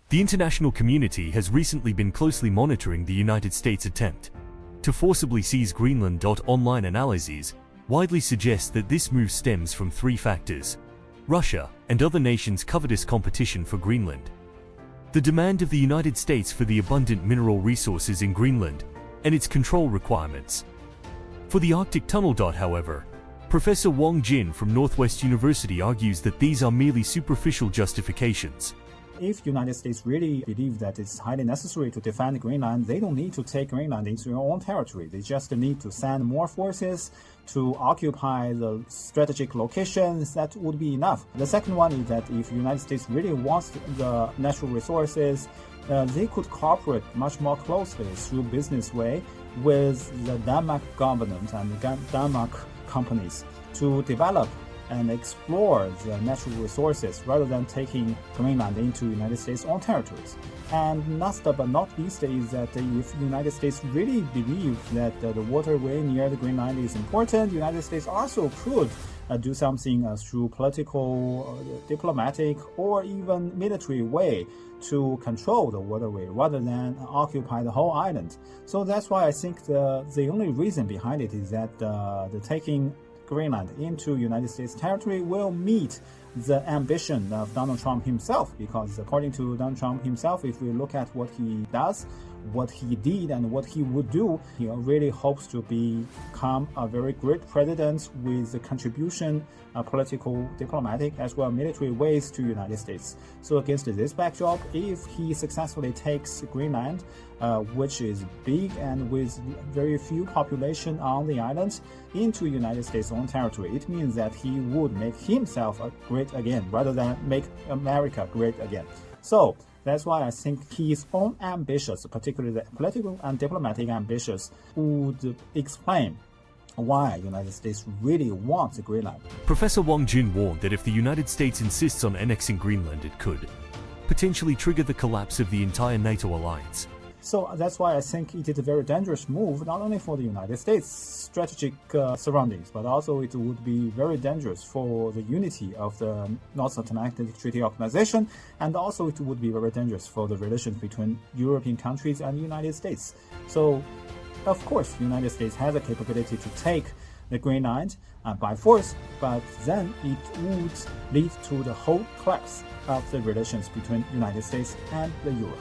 The international community has recently been closely monitoring the United States' attempt to forcibly seize Greenland. Online analyses widely suggest that this move stems from three factors: Russia and other nations' covetous competition for Greenland, the demand of the United States for the abundant mineral resources in Greenland, and its control requirements for the Arctic Tunnel. However, Professor Wang Jin from Northwest University argues that these are merely superficial justifications. If the United States really believe that it's highly necessary to defend Greenland, they don't need to take Greenland into their own territory. They just need to send more forces to occupy the strategic locations. That would be enough. The second one is that if the United States really wants the natural resources, they could cooperate much more closely through business way with the Denmark government and the Denmark companies to develop and explore the natural resources rather than taking Greenland into United States' own territories. And last but not least is that if the United States really believe that the waterway near the Greenland is important, the United States also could do something through political, diplomatic, or even military way to control the waterway rather than occupy the whole island. So that's why I think the only reason behind it is that the taking Greenland into United States territory will meet the ambition of Donald Trump himself, because according to Donald Trump himself, if we look at what he does, what he did, and what he would do, he really hopes to become a very great president with the contribution of political, diplomatic, as well as military ways to United States. So against this backdrop, if he successfully takes Greenland, which is big and with very few population on the island, into United States' own territory, it means that he would make himself great again rather than make America great again. So that's why I think his own ambitions, particularly the political and diplomatic ambitions, would explain why the United States really wants Greenland. Professor Wang Jin warned that if the United States insists on annexing Greenland, it could potentially trigger the collapse of the entire NATO alliance. So that's why I think it is a very dangerous move, not only for the United States' strategic surroundings, but also it would be very dangerous for the unity of the North Atlantic Treaty Organization, and also it would be very dangerous for the relations between European countries and the United States. So, of course, the United States has the capability to take the Greenland by force, but then it would lead to the whole collapse of the relations between the United States and Europe.